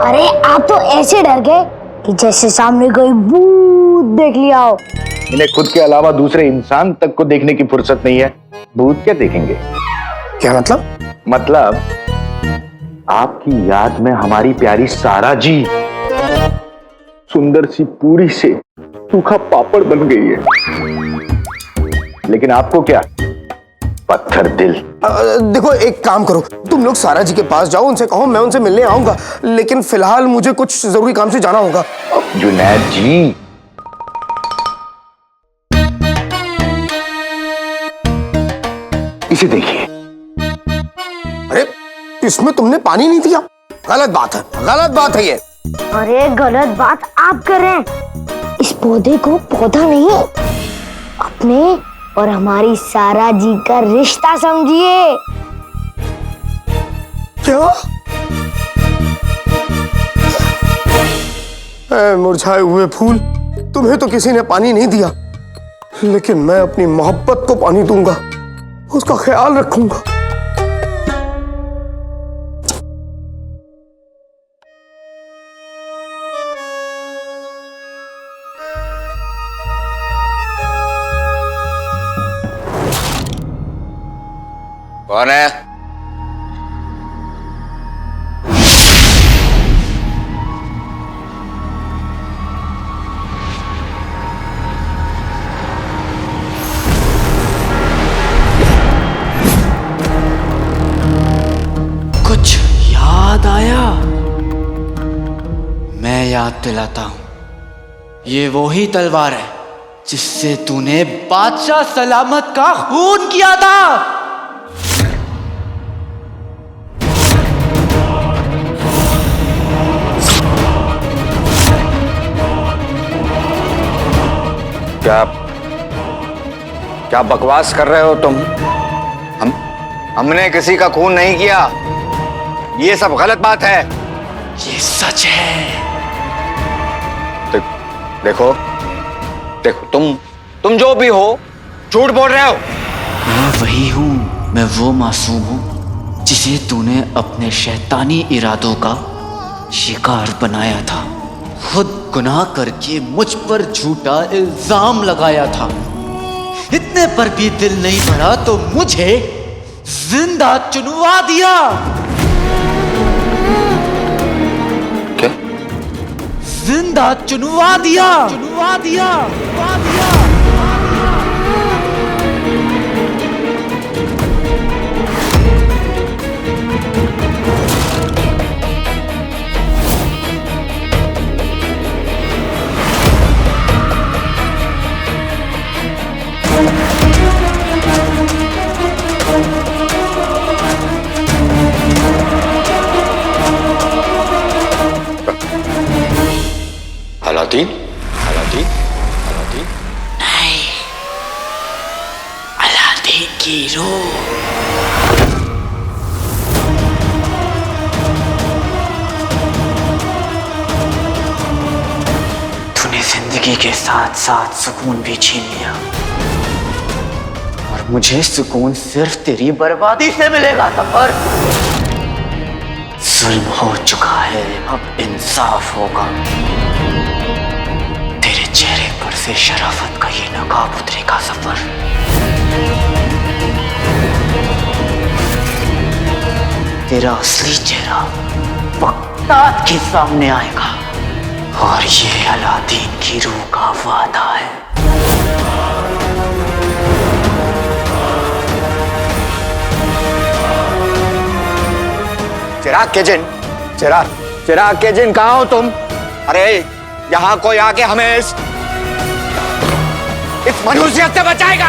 अरे आप तो ऐसे डर गए कि जैसे सामने कोई भूत देख लिया हो। इन्हें खुद के अलावा दूसरे इंसान तक को देखने की फुर्सत नहीं है, भूत क्या देखेंगे? क्या मतलब? मतलब आपकी याद में हमारी प्यारी सारा जी सुंदर सी पूरी से सूखा पापड़ बन गई है, लेकिन आपको क्या, पत्थर दिल। देखो एक काम करो, तुम लोग सारा जी के पास जाओ, उनसे कहो मैं उनसे मिलने आऊंगा, लेकिन फिलहाल मुझे कुछ जरूरी काम से जाना होगा। जुनैद जी, इसे देखिए। अरे इसमें तुमने पानी नहीं दिया, गलत बात है, गलत बात है ये। अरे गलत बात आप कर रहे हैं। इस पौधे को पौधा नहीं, अपने और हमारी सारा जी का रिश्ता समझिए। क्या? मुरझाए हुए फूल, तुम्हें तो किसी ने पानी नहीं दिया, लेकिन मैं अपनी मोहब्बत को पानी दूंगा, उसका ख्याल रखूंगा। कौन है? कुछ याद आया? मैं याद दिलाता हूं, ये वही तलवार है जिससे तूने बादशाह सलामत का खून किया था। क्या क्या बकवास कर रहे हो तुम? हमने किसी का खून नहीं किया, ये सब गलत बात है। ये सच है। देखो देखो, तुम जो भी हो झूठ बोल रहे हो। मैं वही हूं, मैं वो मासूम हूं जिसे तूने अपने शैतानी इरादों का शिकार बनाया था। खुद गुनाह करके मुझ पर झूठा इल्जाम लगाया था। इतने पर भी दिल नहीं भरा तो मुझे जिंदा चुनवा दिया। क्या? जिंदा चुनवा दिया, चुनवा दिया, चुनवा दिया। Aladdin, Aladdin, Aladdin. नहीं, अलादीन की रूह। तूने जिंदगी के साथ साथ सुकून भी छीन लिया, और मुझे सुकून सिर्फ तेरी बर्बादी से मिलेगा। सफर जुल्म हो चुका है, अब इंसाफ होगा। तेरे चेहरे पर से शराफत का ये नकाब उतरेगा। सफर तेरा असली चेहरा वक्त के सामने आएगा, और ये अलादीन की रूह का वादा है। चिराग के जिन, चिराग के जिन, कहाँ हो तुम? अरे यहाँ कोई आके हमें इस मनुष्यत से बचाएगा।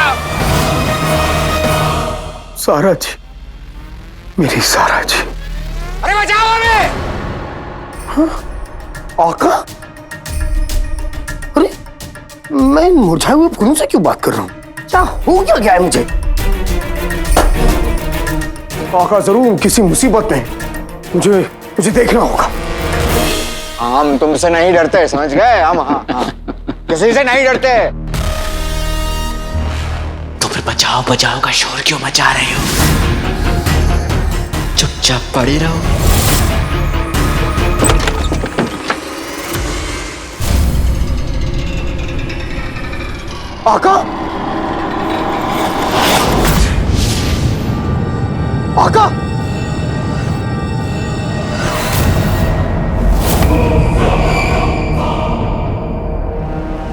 सारा जी, मेरी सारा जी। अरे बचाओ हमें। हाँ? आका? अरे मैं इन मुरझाए हुए फूलों से क्यों बात कर रहा हूँ? क्या हो गया है मुझे? आका जरूर किसी मुसीबत में, मुझे देखना होगा। हम तुमसे नहीं डरते, समझ गए? हम हाँ, किसी से नहीं डरते। तो फिर बचाओ बचाओ का शोर क्यों मचा रहे हो? चुपचाप पड़े रहो। आका, आका,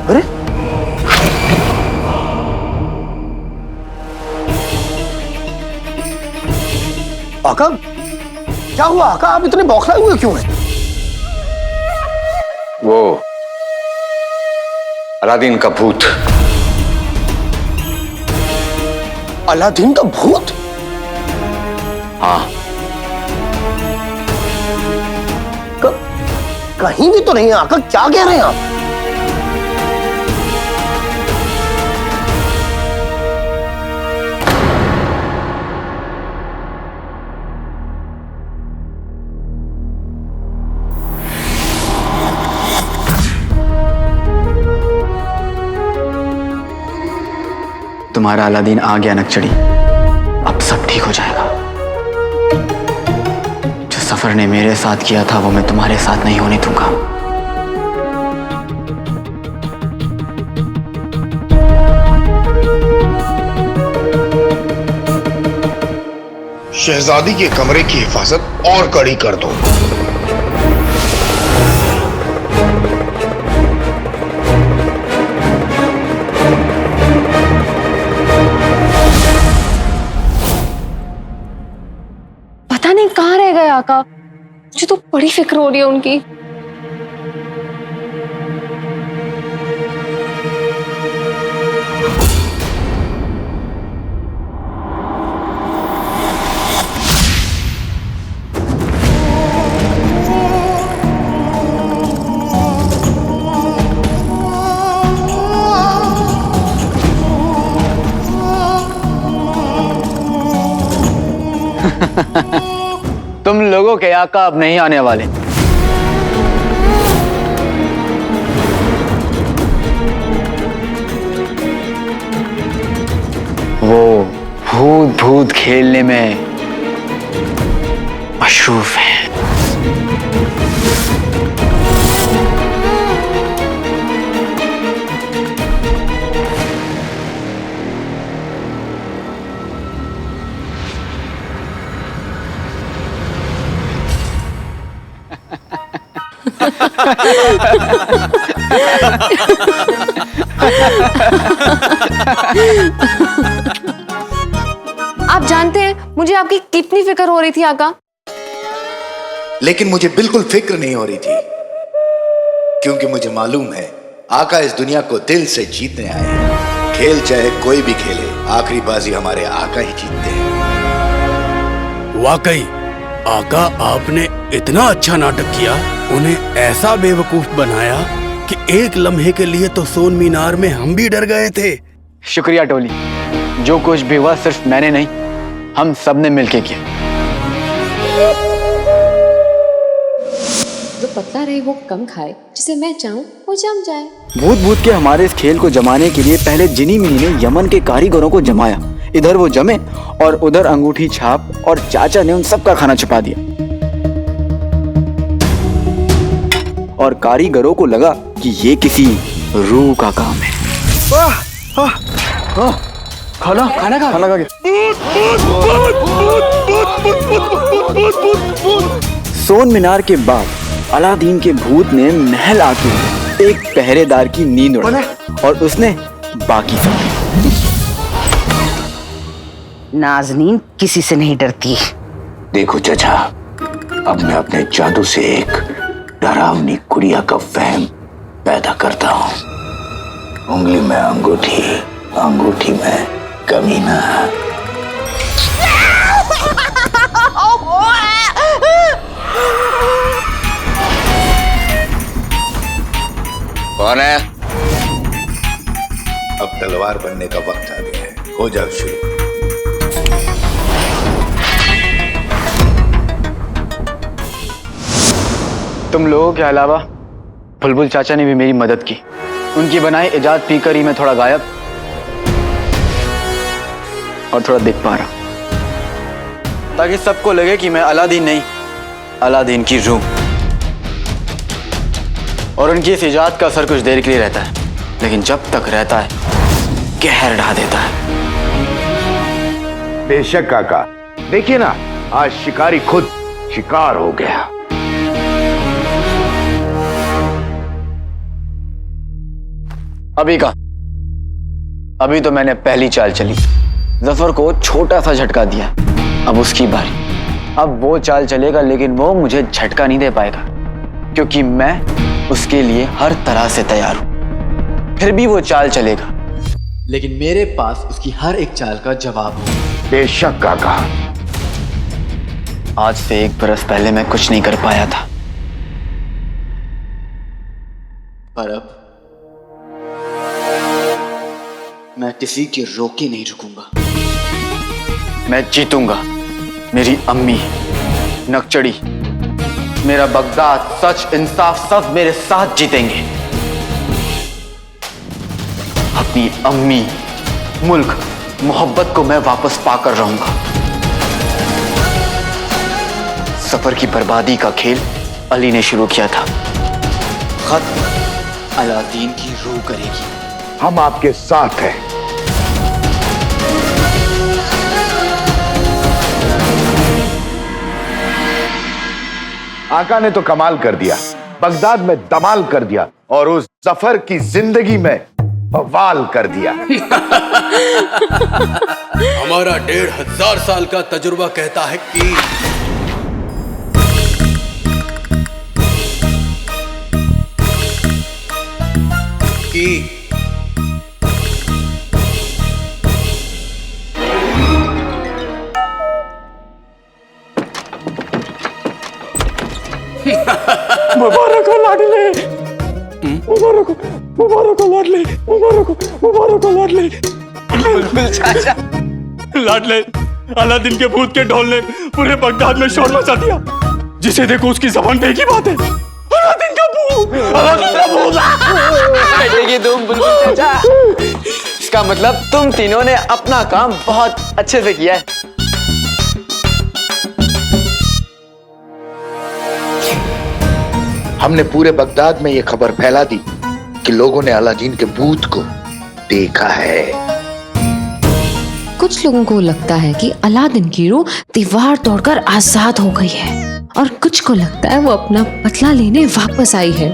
अरे आका, क्या हुआ आका? आप इतने बौखलाए हुए क्यों हैं? वो अलादीन का भूत। अलादीन का भूत? हाँ, कहीं भी तो नहीं है आका, क्या कह रहे हैं आप? तुम्हारा अलादीन आ गया नकचड़ी, अब सब ठीक हो जाएगा। जो सफर ने मेरे साथ किया था वो मैं तुम्हारे साथ नहीं होने दूंगा। शहजादी के कमरे की हिफाजत और कड़ी कर दो। पता नहीं कहाँ रह गए आका, मुझे तो बड़ी फिक्र हो रही है उनकी। तुम लोगों के आका अब नहीं आने वाले। वो भूत भूत खेलने में मशरूफ है। आप जानते हैं मुझे आपकी कितनी फिक्र हो रही थी आका। लेकिन मुझे बिल्कुल फिक्र नहीं हो रही थी, क्योंकि मुझे मालूम है आका इस दुनिया को दिल से जीतने आए हैं। खेल चाहे कोई भी खेले, आखिरी बाजी हमारे आका ही जीतते हैं। वाकई आका, आपने इतना अच्छा नाटक किया, उन्हें ऐसा बेवकूफ बनाया कि एक लम्हे के लिए तो सोन मीनार में हम भी डर गए थे। शुक्रिया टोली, जो कुछ भी हुआ सिर्फ मैंने नहीं, हम सब ने मिलके किया। जो पतला रहे वो कम खाए, जिसे मैं चाहूँ वो जम जाए। भूत भूत के हमारे इस खेल को जमाने के लिए पहले जिनी मिनी ने यमन के कारीगरों को जमाया। इधर वो जमे और उधर अंगूठी छाप और चाचा ने उन सबका खाना छुपा दिया। और कारीगरों को लगा कि ये किसी रूह का काम है। खाना खाना खा खाना खा गया। सोन मीनार के बाद अलादीन के भूत ने महल आके एक पहरेदार की नींद उड़ाई और उसने बाकी सब। नाज़नीन किसी से नहीं डरती। देखो चाचा, अब मैं अपने जादू से एक डरावनी गुड़िया का वहम पैदा करता हूँ। उंगली में अंगूठी, अंगूठी में कमीना। कौन है? अब तलवार बनने का वक्त आ गया है, हो जाओ शुरू। तुम लोगों के अलावा बुलबुल चाचा ने भी मेरी मदद की। उनकी बनाई इजाद पीकर ही मैं थोड़ा गायब और थोड़ा दिख पा रहा, ताकि सबको लगे कि मैं अलादीन नहीं, अलादीन की रूह। और उनकी इस इजाद का असर कुछ देर के लिए रहता है, लेकिन जब तक रहता है कहर ढा देता है। बेशक काका, देखिए ना, आज शिकारी खुद शिकार हो गया। अभी तो मैंने पहली चाल चली, जफर को छोटा सा झटका दिया। अब उसकी बारी। अब वो चाल चलेगा, लेकिन वो मुझे झटका नहीं दे पाएगा, क्योंकि मैं उसके लिए हर तरह से तैयार हूं। फिर भी वो चाल चलेगा, लेकिन मेरे पास उसकी हर एक चाल का जवाब है। बेशक काका। आज से 1 बरस पहले मैं कुछ नहीं कर पाया था, पर अब मैं किसी के रोके नहीं रुकूंगा। मैं जीतूंगा। मेरी अम्मी, नकचड़ी, मेरा बगदाद, सच, इंसाफ सब मेरे साथ जीतेंगे। अपनी अम्मी, मुल्क, मोहब्बत को मैं वापस पाकर रहूंगा। सफर की बर्बादी का खेल अली ने शुरू किया था। खत अलादीन की रूह करेगी। हम आपके साथ हैं। आका ने तो कमाल कर दिया, बगदाद में धमाल कर दिया और उस जफर की जिंदगी में बवाल कर दिया। हमारा 1500 साल का तजुर्बा कहता है कि मुबारक हो लाडले, मुबारक हो, मुबारक हो लाडले, मुबारक हो, मुबारक हो लाडले। लाडले, अलादीन के भूत के ढोल ने पूरे बगदाद में शोर मचा दिया। जिसे देखो उसकी जबान पे एक ही बात है, अलादीन का भूत, अलादीन का भूत। बेटे की धूम बुलबुल चाचा। इसका मतलब तुम तीनों ने अपना काम बहुत अच्छे से किया है। हमने पूरे बगदाद में ये खबर फैला दी कि लोगों ने अलादीन के भूत को देखा है। कुछ लोगों को लगता है कि अलादीन की रूह दीवार तोड़कर आजाद हो गई है, और कुछ को लगता है वो अपना बदला लेने वापस आई है।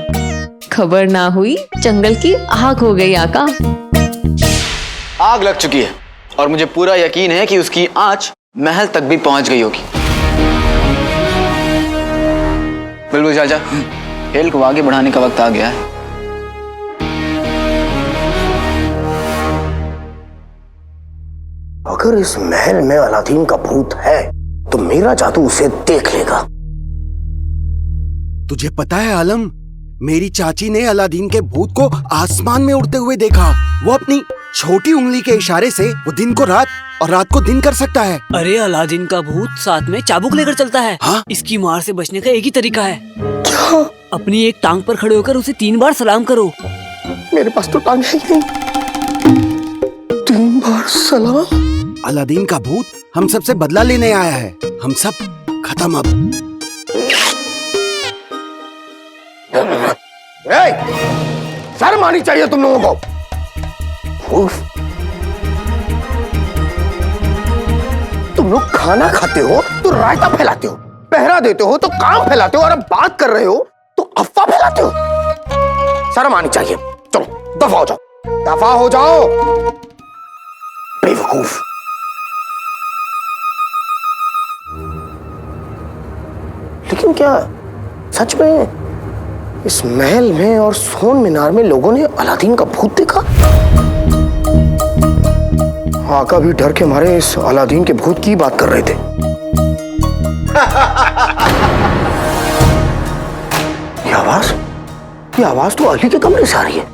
खबर ना हुई, जंगल की आग हो गई आका। आग लग चुकी है और मुझे पूरा यकीन है कि उसकी आंच महल तक भी पहुंच गई होगी। बुलबुल चाचा, खेल को आगे बढ़ाने का वक्त आ गया है। अगर इस महल में अलादीन का भूत है तो मेरा जादू उसे देख लेगा। तुझे पता है आलम, मेरी चाची ने अलादीन के भूत को आसमान में उड़ते हुए देखा। वो अपनी छोटी उंगली के इशारे से वो दिन को रात और रात को दिन कर सकता है। अरे अलादीन का भूत साथ में चाबुक लेकर चलता है। हाँ? इसकी मार से बचने का एक ही तरीका है। क्या? अपनी एक टांग पर खड़े होकर उसे 3 बार सलाम करो। मेरे पास तो टांग है ही नहीं। 3 बार सलाम? अलादीन का भूत हम सबसे बदला लेने आया है। हम सब खत्म अब। शर्म आनी चाहिए तुम लोगों को। तुम लोग खाना खाते हो तो रायता फैलाते हो, पहरा देते हो तो काम फैलाते हो, और अब बात कर रहे हो तो अफवाह फैलाते हो। शर्म आनी चाहिए। चलो दफा हो जाओ, दफा हो जाओ बेवकूफ। लेकिन क्या सच में इस महल में और सोन मीनार में लोगों ने अलादीन का भूत देखा? आका भी डर के मारे इस अलादीन के भूत की बात कर रहे थे। ये आवाज तो अली के कमरे से आ रही है।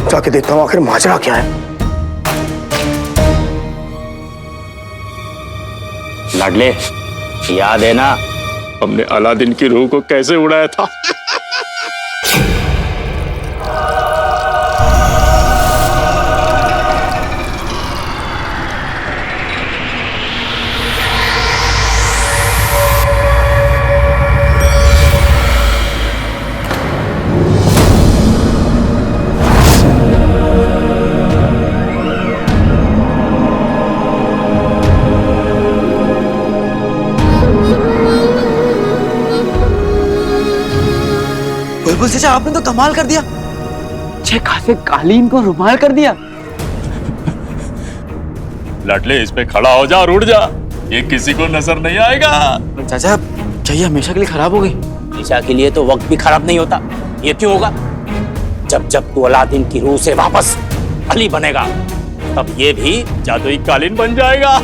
जाके देखता हूं आखिर माजरा क्या है। लाडले, याद है ना हमने अलादीन की रूह को कैसे उड़ाया था? बुलबुल चाचा आपने तो कमाल कर दिया, अच्छे खासे कालीन को रुमाल कर दिया। लाडले इस पे खड़ा हो जा और उड़ जा, ये किसी को नजर नहीं आएगा। चाचा क्या ये हमेशा के लिए खराब हो गई? हमेशा के लिए तो वक्त भी खराब नहीं होता। ये क्यों होगा? जब जब तू अलादीन की रूह से वापस अली बनेगा तब ये भी जादुई कालीन बन जाएगा।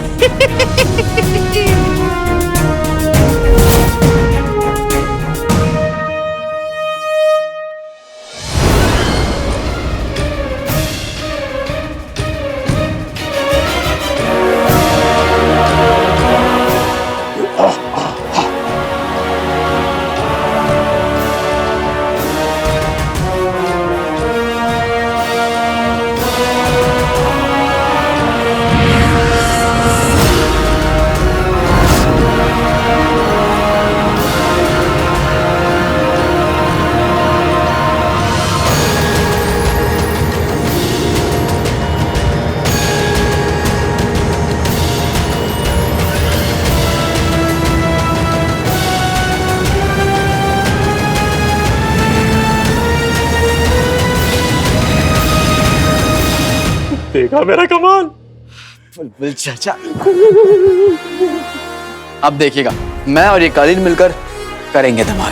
देखा मेरा कमाल? बुलबुल चाचा अब देखिएगा, मैं और ये कालीन मिलकर करेंगे धमाल।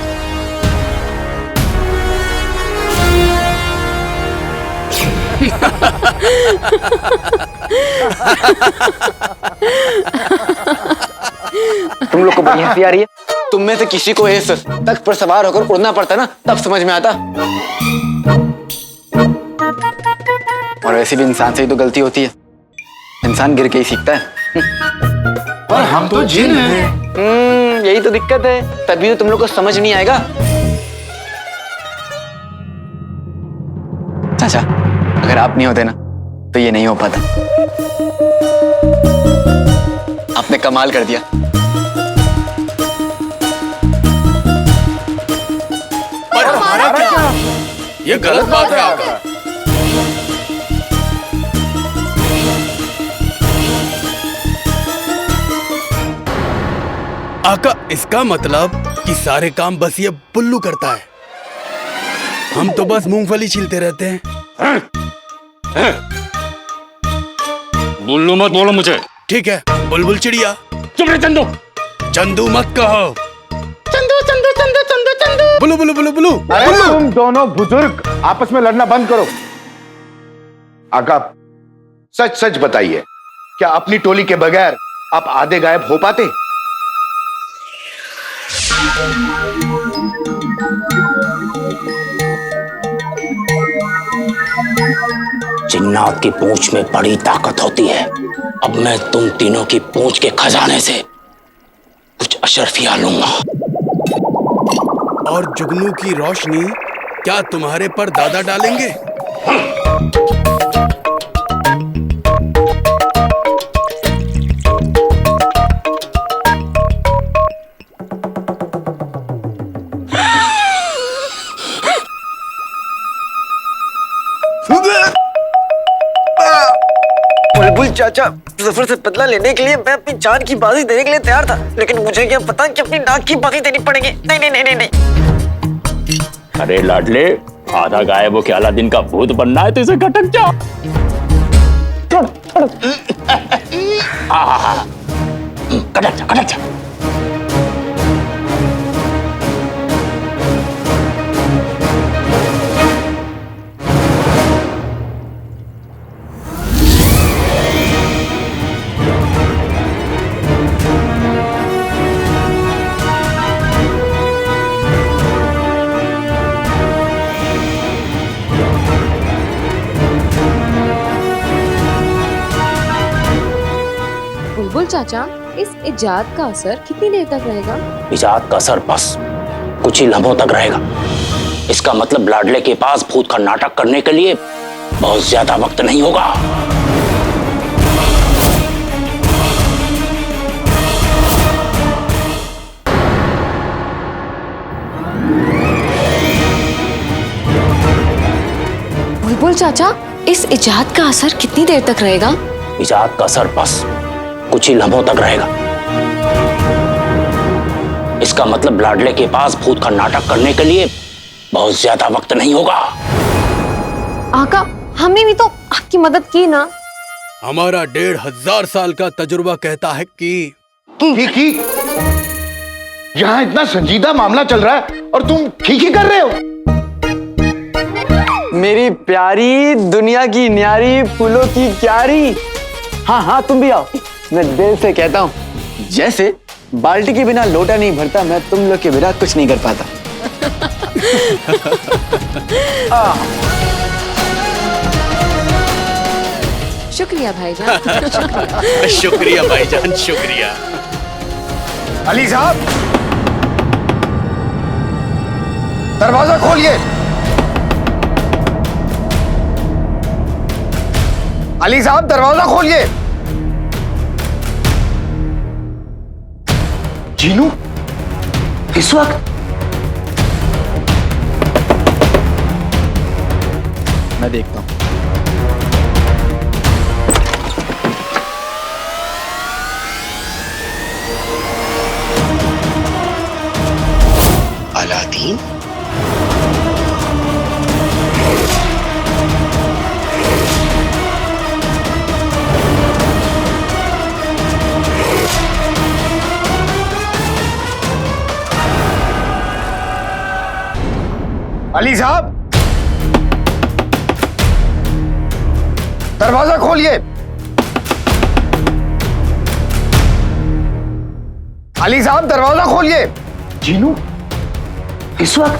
तुम लोग को बड़ी हंसी आ रही है? तुम में से किसी को इस तख्त पर सवार होकर उड़ना पड़ता ना, तब समझ में आता। और वैसे भी इंसान से ही तो गलती होती है, इंसान गिर के ही सीखता है। और हम तो जिन हैं। यही तो दिक्कत है, तभी तो तुम लोग को समझ नहीं आएगा। चाचा अगर आप नहीं होते ना तो ये नहीं हो पाता। आपने कमाल कर दिया। पर हमारा क्या? ये गलत बात है आपका। आका इसका मतलब कि सारे काम बस ये बुल्लू करता है, हम तो बस मूंगफली छीलते रहते हैं। बुल्लू मत बोलो मुझे। ठीक है बुलबुल चिड़िया। चुप रहे चंदू। चंदू मत कहो। चंदू चंदू चंदू चंदू चंदू। बुलू बुलू बुलू बुलू। अरे तुम दोनों बुजुर्ग आपस में लड़ना बंद करो। आका सच सच बताइए, क्या अपनी टोली के बगैर आप आधे गायब हो पाते? जिन्नात की पूंछ में बड़ी ताकत होती है। अब मैं तुम तीनों की पूंछ के खजाने से कुछ अशरफिया लूंगा। और जुगनू की रोशनी क्या तुम्हारे पर दादा डालेंगे? बुलबुल चाचा सफर से बदला लेने के लिए मैं अपनी जान की बाजी देने के लिए तैयार था, लेकिन मुझे क्या पता कि अपनी नाक की बाजी देनी पड़ेगी। नहीं नहीं नहीं नहीं। अरे लाडले, आधा गायब हो के अलादीन का भूत बनना है तो इसे खटक जा। कटक जा कटक जा। बुलबुल चाचा इस इजाद का असर कितनी देर तक रहेगा? इजाद का असर बस कुछ ही लम्हों तक रहेगा। इसका मतलब लाडले के पास भूत का नाटक करने के लिए बहुत ज्यादा वक्त नहीं होगा। बुलबुल चाचा इस इजाद का असर कितनी देर तक रहेगा? इजाद का असर बस कुछ ही लम्हों तक रहेगा। इसका मतलब लाडले के पास भूत का नाटक करने के लिए बहुत ज्यादा वक्त नहीं होगा। आका, हमने भी तो आपकी मदद की ना। हमारा 1500 साल का तजुर्बा कहता है कि यहाँ इतना संजीदा मामला चल रहा है और तुम ठीक ही कर रहे हो। मेरी प्यारी, दुनिया की न्यारी, फूलों की क्यारी। हाँ हाँ, तुम भी आओ। मैं दिल से कहता हूँ, जैसे बाल्टी के बिना लोटा नहीं भरता, मैं तुम लोग के बिना कुछ नहीं कर पाता। शुक्रिया भाईजान। शुक्रिया भाईजान, शुक्रिया। अली साहब, दरवाजा खोलिए। अली साहब, दरवाजा खोलिए। जीनू, इस वक्त? मैं देखता हूँ। अलादीन? अली साहब, दरवाजा खोलिए। अली साहब, दरवाजा खोलिए। जीनू, इस वक्त?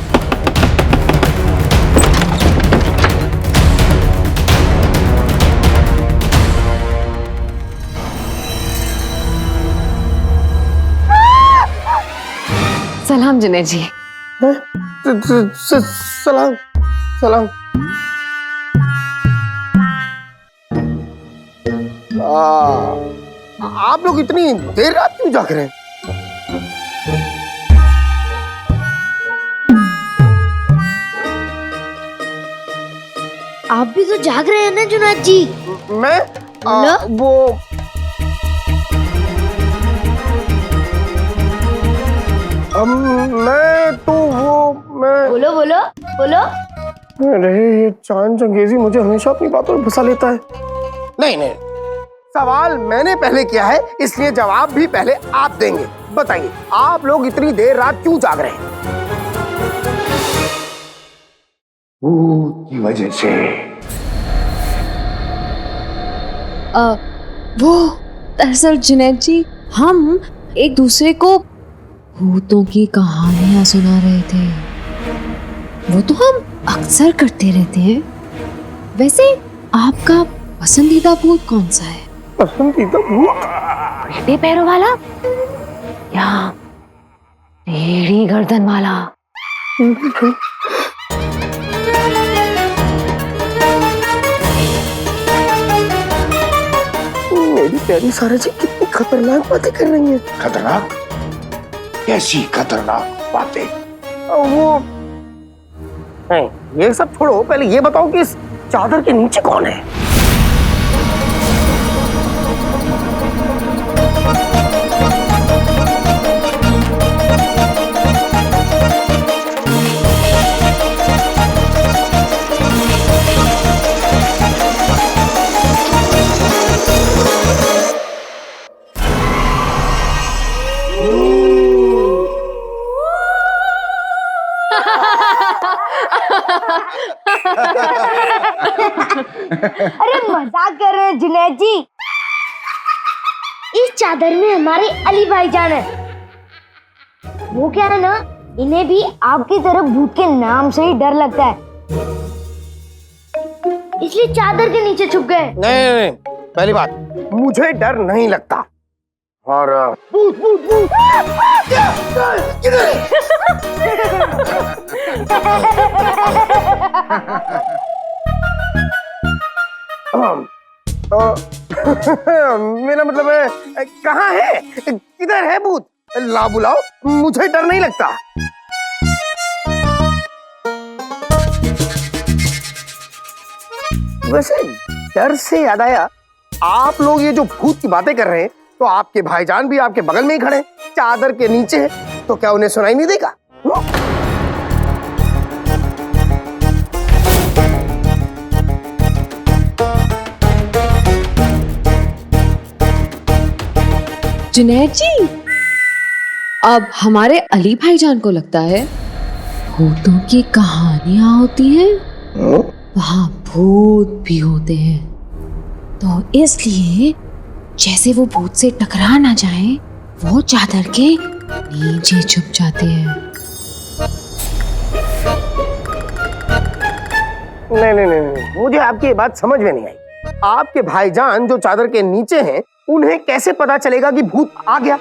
सलाम जुनैद जी। सलाम सलाम। आप लोग इतनी देर रात क्यों जाग रहे हैं? आप भी तो जाग रहे हैं ना जुनैद जी? मैं वो मैं बोलो बोलो बोलो। अरे ये चांद चंगेजी मुझे हमेशा अपनी बातों में फंसा लेता है। नहीं नहीं, सवाल मैंने पहले किया है, इसलिए जवाब भी पहले आप देंगे। बताइए, आप लोग इतनी देर रात क्यों जाग रहे हैं? की वजह से। वो दरअसल जुनैद जी, हम एक दूसरे को भूतों की कहानियां सुना रहे थे। वो तो हम अक्सर करते रहते हैं। वैसे आपका पसंदीदा भूत कौन सा है? पसंदीदा भूत? टेढ़े पैरों वाला या टेढ़ी गर्दन वाला? मेरी प्यारी सारा जी कितनी खतरनाक बातें कर रही हैं। खतरनाक? कैसी खतरनाक बातें? वो नहीं, ये सब छोड़ो, पहले ये बताओ कि इस चादर के नीचे कौन है? अरे मजाक कर रहे हैं जुनैद जी। इस चादर में हमारे अली भाईजान है। वो क्या है ना, इन्हें भी आपकी तरह भूत के नाम से ही डर लगता है, इसलिए चादर के नीचे छुप गए। नहीं, पहली बात, मुझे डर नहीं लगता। और भूत भूत भूत किधर? मेरा मतलब है, कहाँ है, किधर है भूत? ला बुलाओ, मुझे डर नहीं लगता। वैसे डर से याद आया, आप लोग ये जो भूत की बातें कर रहे हैं, तो आपके भाईजान भी आपके बगल में ही खड़े हैं, चादर के नीचे है, तो क्या उन्हें सुनाई नहीं देगा? जुनैद जी, अब हमारे अली भाईजान को लगता है भूतों की कहानियां होती हैं, वहां भूत भी होते हैं, तो इसलिए जैसे वो भूत से टकरा ना जाए, वो चादर के नीचे छुप जाते हैं। नहीं, मुझे आपकी ये बात समझ में नहीं आई। आपके भाईजान जो चादर के नीचे हैं, उन्हें कैसे पता चलेगा कि भूत आ गया?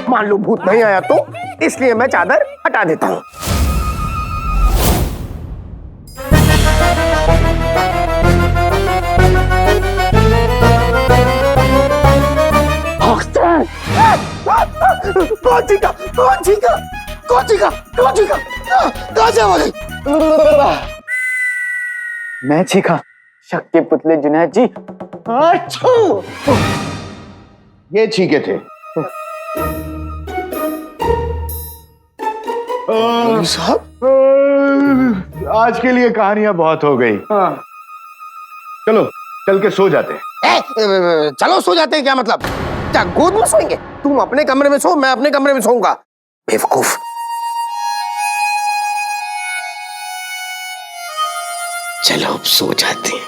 मान लो भूत नहीं आया तो, इसलिए मैं चादर हटा देता हूं। कौन चीखा? कहां से आवाज आई? मैं चीखा। शक के पुतले जुनैद जी। अच्छा, ये चीखे थे। साहब, आज के लिए कहानियां बहुत हो गई। चलो चल के सो जाते हैं। चलो सो जाते हैं क्या मतलब? क्या गोद में सोएंगे? तुम अपने कमरे में सो, मैं अपने कमरे में सोऊंगा। बेवकूफ। चलो अब सो जाते हैं।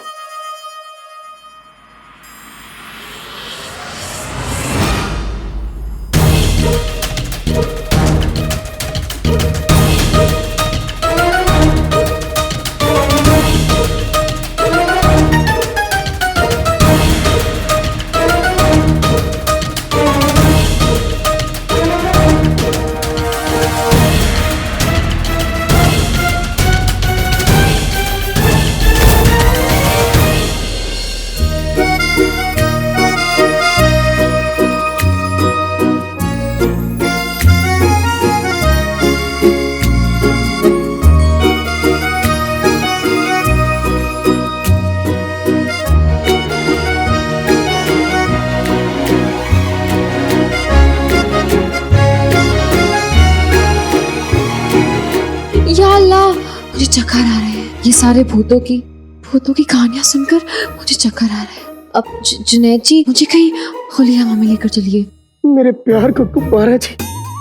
मुझे चक्कर आ रहे हैं। ये सारे भूतों की कहानियां सुनकर मुझे चक्कर आ रहे हैं। अब जुनैद जी, मुझे कहीं हुलिया में लेकर चलिए। मेरे प्यार को कुमारा जी,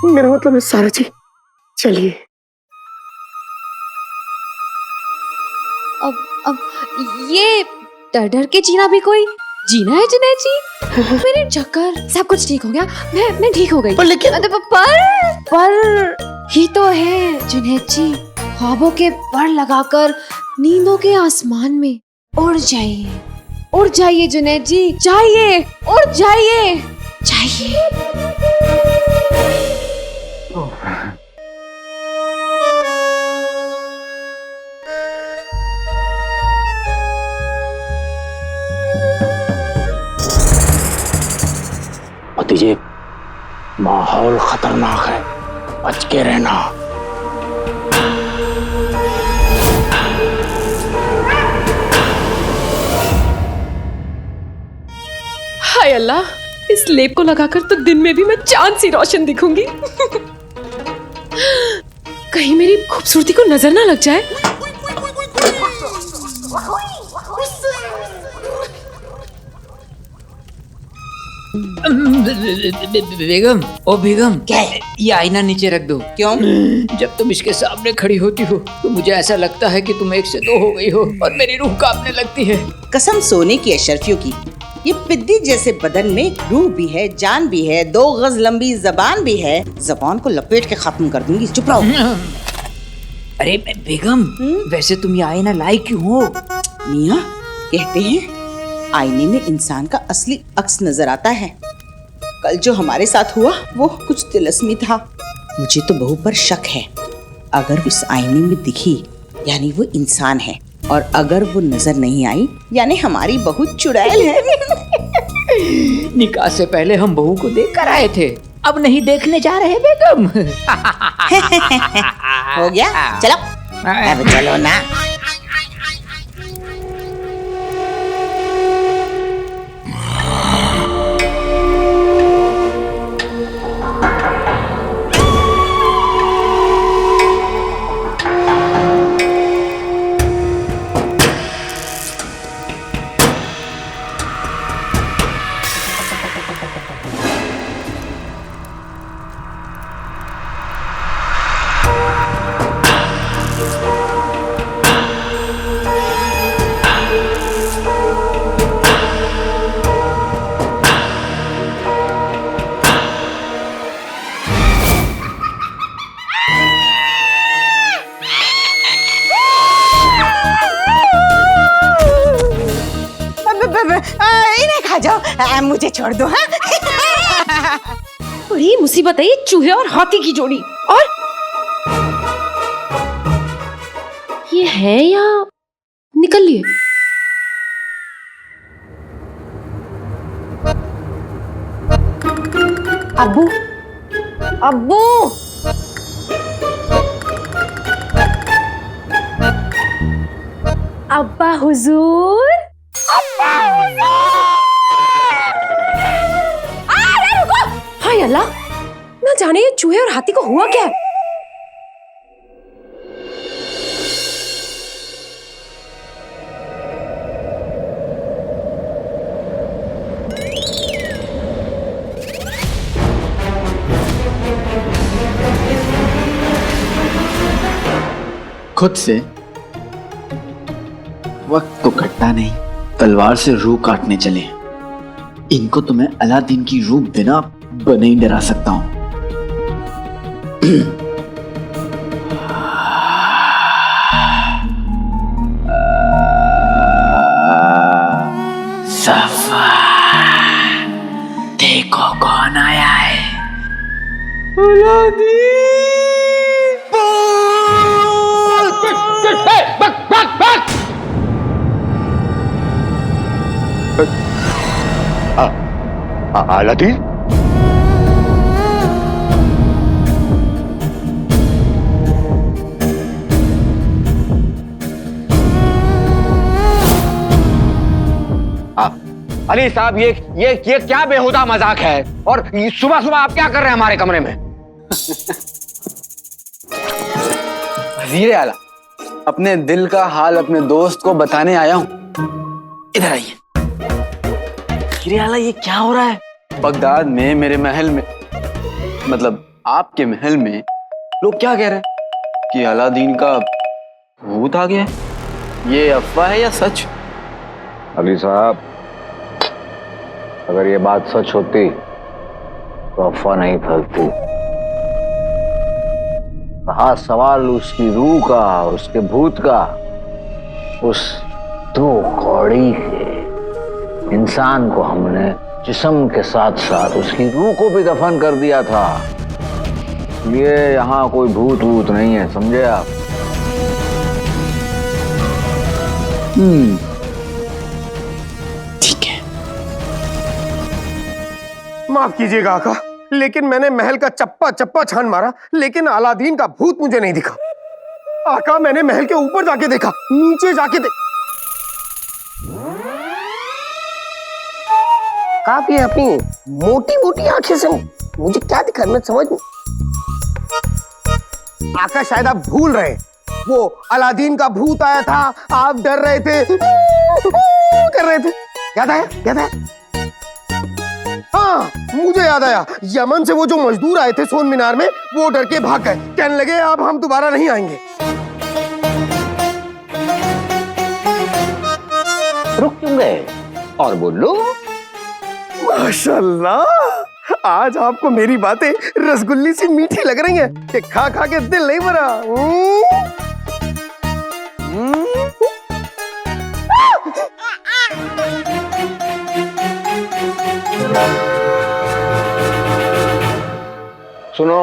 मेरा मतलब है सारा जी, चलिए। अब ये डर डर के जीना भी कोई जीना है जुनैद जी? मेरे चक्कर, सब कुछ ठीक हो गया, मैं ठीक हो गई। पर लेकिन पर ही तो है जुनैद जी, ख्वाबों के पर लगाकर नींदों के आसमान में उड़ जाइए जुनैद जी, जाइए, उड़ जाइए। भतीजे, माहौल खतरनाक है, बच के रहना। हाय अल्लाह, इस लेप को लगाकर तो दिन में भी मैं चांद सी रोशन दिखूंगी। कहीं मेरी खूबसूरती को नजर ना लग जाए। बेगम, ओ बेगम, क्या है? ये आईना नीचे रख दो। क्यों? जब तुम इसके सामने खड़ी होती हो तो मुझे ऐसा लगता है कि तुम 1 से 2 हो गई हो और मेरी रूह कांपने लगती है। कसम सोने की अशरफियों की, ये पिद्दी जैसे बदन में रूह भी है, जान भी है, 2 गज लंबी जबान भी है। जबान को लपेट के खत्म कर दूंगी। चुप रहो। अरे बेगम, वैसे तुम ये आईना लाई क्यों हो? मियाँ, कहते हैं आईने में इंसान का असली अक्स नजर आता है। कल जो हमारे साथ हुआ वो कुछ तिलस्मी था। मुझे तो बहू पर शक है। अगर इस आईने में दिखी यानी वो इंसान है, और अगर वो नजर नहीं आई यानी हमारी बहू चुड़ैल है। निकाह से पहले हम बहू को देख कर आए थे, अब नहीं देखने जा रहे बेगम। हो गया, चलो अब चलो ना। कर दो है। बड़ी मुसीबत है ये चूहे और हाथी की जोड़ी। और ये है या निकल लिए? अब्बू, अब्बू, अब्बा हुजूर। अरे रुको! हाय अल्लाह, ना जाने ये चूहे और हाथी को हुआ क्या है। खुद से वक्त को कटता नहीं, तलवार से रूह काटने चले। इनको तो मैं अलादीन की रूह बिना बने ही डरा सकता हूं। सफा, देखो कौन आया है। अलादीन! अलादीन? अली साहब, ये क्या बेहुदा मजाक है? और सुबह सुबह आप क्या कर रहे हैं हमारे कमरे में? वजीर आला, अपने दिल का हाल अपने दोस्त को बताने आया हूं। इधर आइए। वजीर आला, ये क्या हो रहा है? बगदाद में मेरे महल में, मतलब आपके महल में लोग क्या कह रहे हैं कि अलादीन का भूत आ गया है। ये अफवाह है या सच? अली साहब, अगर ये बात सच होती तो अफवाह नहीं फैलती। रहा सवाल उसकी रूह का और उसके भूत का, उस 2 कौड़ी के इंसान को हमने जिस्म के साथ साथ उसकी रूह को भी दफन कर दिया था। ये यहाँ कोई भूत वूत नहीं है, समझे आप? ठीक है। माफ कीजिएगा आका, लेकिन मैंने महल का चप्पा चप्पा छान मारा, लेकिन अलादीन का भूत मुझे नहीं दिखा। आका, मैंने महल के ऊपर जाके देखा, नीचे जाके काफी अपनी मोटी मोटी आंखें से मुझे क्या दिखा, मैं समझ नहीं। आका, शायद आप भूल रहे, वो अलादीन का भूत आया था, आप डर रहे थे, कर रहे थे। याद आया? याद आया? हाँ, मुझे याद आया। यमन से वो जो मजदूर आए थे सोन मीनार में, वो डर के भाग गए, कहने लगे अब हम दोबारा नहीं आएंगे। रुक क्यों गए? और बोलो। माशाल्लाह, आज आपको मेरी बातें रसगुल्ली सी मीठी लग रही हैं कि खा खा के दिल नहीं भरा। सुनो,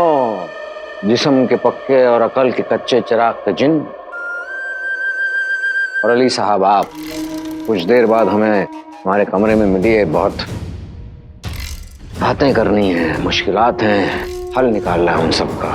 जिस्म के पक्के और अकल के कच्चे चिराग के जिन, और अली साहब आप कुछ देर बाद हमें हमारे कमरे में मिलिए। बहुत बातें करनी है, मुश्किलात हैं, हल निकालना है उन सब का।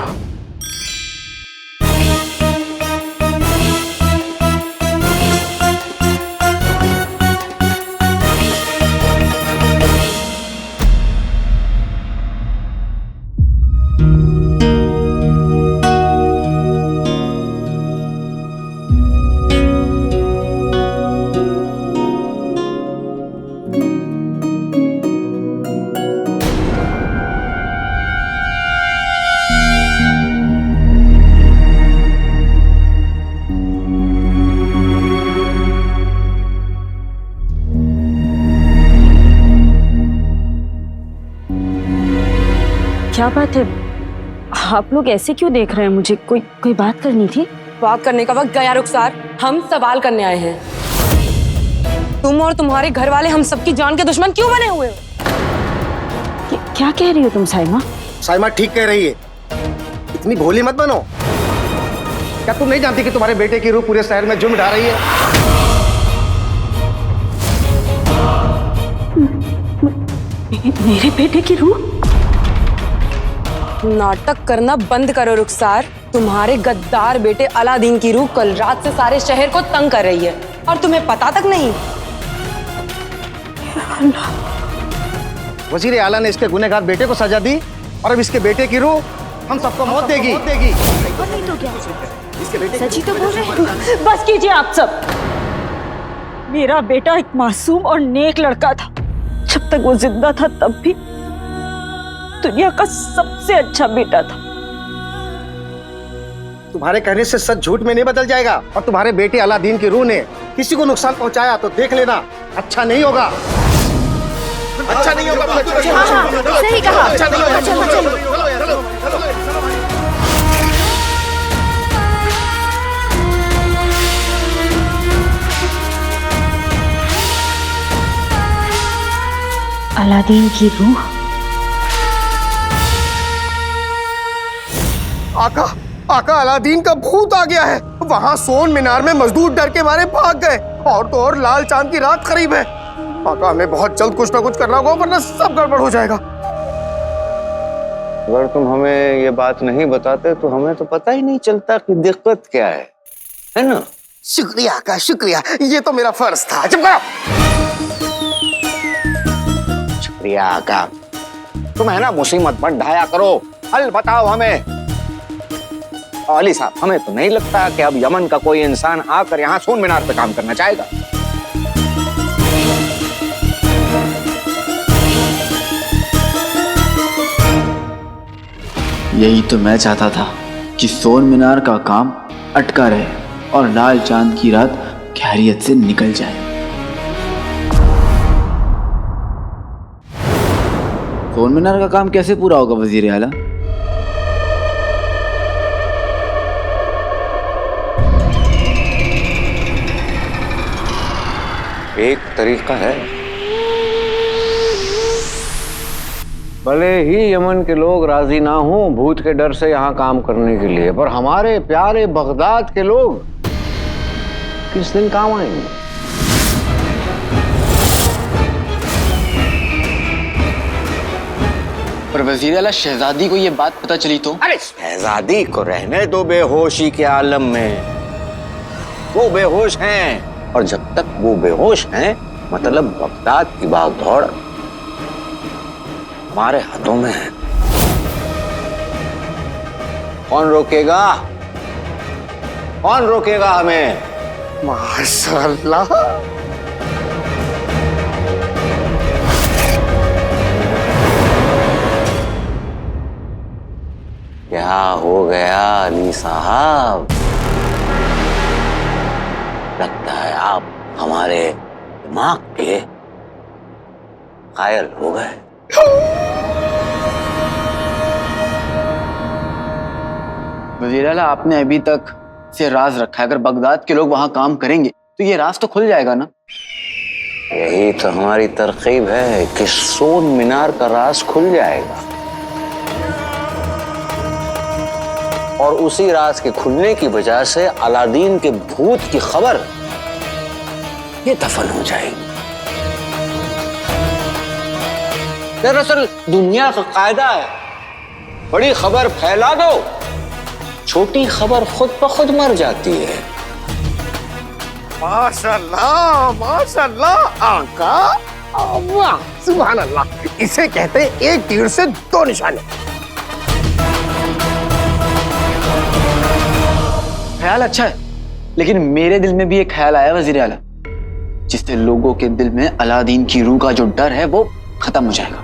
क्या बात है, आप लोग ऐसे क्यों देख रहे हैं मुझे? कोई बात करनी थी? बात करने का वक्त गया रुखसार, हम सवाल करने आए हैं। तुम और तुम्हारे घर वाले हम सबकी जान के दुश्मन क्यों बने हुए हो? क्या कह रही हो तुम साइमा? साइमा ठीक कह रही है, इतनी भोली मत बनो। क्या तुम नहीं जानती कि तुम्हारे बेटे की रूह पूरे शहर में जुर्म ढा रही है? मेरे बेटे की रूह? नाटक करना बंद करो रुखसार। तुम्हारे गद्दार बेटे अलादीन की रूह कल रात से सारे शहर को तंग कर रही है और तुम्हें पता तक नहीं। वजीर आला ने इसके गुनहगार बेटे को सजा दी और अब इसके बेटे की रूह हम सबको मौत देगी। नहीं तो क्या? सची तो बोल रहे हैं। बस कीजिए आप सब। मेरा बेटा एक मासूम और नेक लड़का था। जब तक वो जिंदा था तब भी दुनिया का सबसे अच्छा बेटा था। तुम्हारे कहने से सच झूठ में नहीं बदल जाएगा और तुम्हारे बेटे अलादीन की रूह ने किसी को नुकसान पहुंचाया तो देख लेना, अच्छा नहीं होगा। अच्छा नहीं होगा। सही कहा। अच्छा नहीं होगा। अलादीन की रूह। आका अलादीन का भूत आ गया है। वहाँ सोन मीनार में मजदूर डर के मारे भाग गए और तो और लाल चांद की रात करीब है। आका हमें बहुत जल्द कुछ ना कुछ करना होगा वरना सब गड़बड़ हो जाएगा। अगर तुम हमें ये बात नहीं बताते तो हमें तो पता ही नहीं चलता कि दिक्कत क्या है ना? शुक्रिया आका, शुक्रिया, ये तो मेरा फर्ज था। चुप करो। शुक्रिया आका, तुम है ना मुसीबत मत ढाया करो, हल बताओ हमें। अली साहब, हमें तो नहीं लगता कि अब यमन का कोई इंसान आकर यहाँ सोन मीनार पे काम करना चाहेगा। यही तो मैं चाहता था कि सोन मीनार का काम अटका रहे और लाल चांद की रात खैरियत से निकल जाए। सोन मीनार का काम कैसे पूरा होगा वजीर आला? एक तरीका है। भले ही यमन के लोग राजी ना हो भूत के डर से यहाँ काम करने के लिए, पर हमारे प्यारे बगदाद के लोग किस दिन काम आएंगे? पर वजीर आला, शहजादी को ये बात पता चली तो? अरे शहजादी को रहने दो बेहोशी के आलम में। वो बेहोश हैं और जब तक वो बेहोश हैं मतलब बगदाद की भागदौड़ हमारे हाथों में है। कौन रोकेगा? कौन रोकेगा हमें? माशाअल्लाह। क्या हो गया अली साहब? लगता है आप हमारे दिमाग के कायल हो गए। वजीर आला, आपने अभी तक से राज रखा है। अगर बगदाद के लोग वहां काम करेंगे तो ये राज तो खुल जाएगा ना? यही तो हमारी तरकीब है कि सोन मीनार का राज खुल जाएगा और उसी राज के खुलने की वजह से अलादीन के भूत की खबर ये दफन हो जाएगी। दरअसल दुनिया का कायदा है, बड़ी खबर फैला दो, छोटी खबर खुद ब खुद मर जाती है। माशाअल्लाह, माशाअल्लाह आका, वाह, सुभान अल्लाह। इसे कहते हैं एक तीर से दो निशाने। ख्याल अच्छा है, लेकिन मेरे दिल में भी एक ख्याल आया वजीर आला, जिससे लोगों के दिल में अलादीन की रूह का जो डर है वो खत्म हो जाएगा।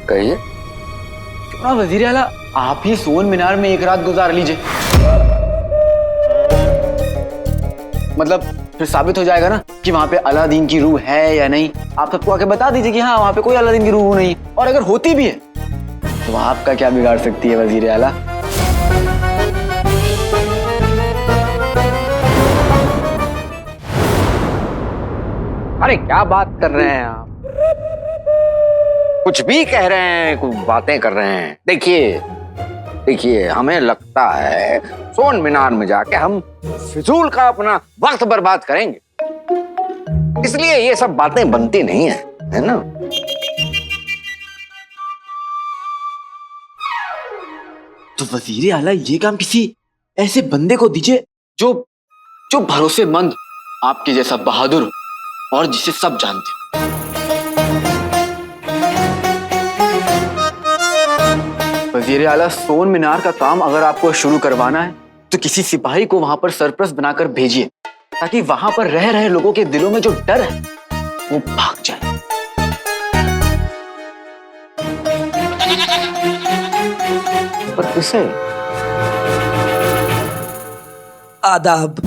कहिए। क्यों ना वजीर आला, आप ही सोन मीनार में एक रात गुजार लीजिए। मतलब फिर साबित हो जाएगा ना कि वहां पे अलादीन की रूह है या नहीं। आप सबको आके बता दीजिए कि हाँ वहां पे कोई अलादीन की रूह नहीं, और अगर होती भी है तो आपका क्या बिगाड़ सकती है वजीर आला? अरे क्या बात कर रहे हैं आप? कुछ भी कह रहे हैं, कुछ बातें कर रहे हैं। देखिए देखिए, हमें लगता है सोन मीनार में जाके हम फिजूल का अपना वक्त बर्बाद करेंगे, इसलिए ये सब बातें बनती नहीं है ना? तो वजीर आला ये काम किसी ऐसे बंदे को दीजिए जो जो भरोसेमंद, आपके जैसा बहादुर और जिसे सब जानते हो। वजीर आला, सोन मीनार का काम अगर आपको शुरू करवाना है तो किसी सिपाही को वहां पर सरप्रस्त बनाकर भेजिए, ताकि वहां पर रह रहे लोगों के दिलों में जो डर है वो भाग जाए। पर किसे? आदाब।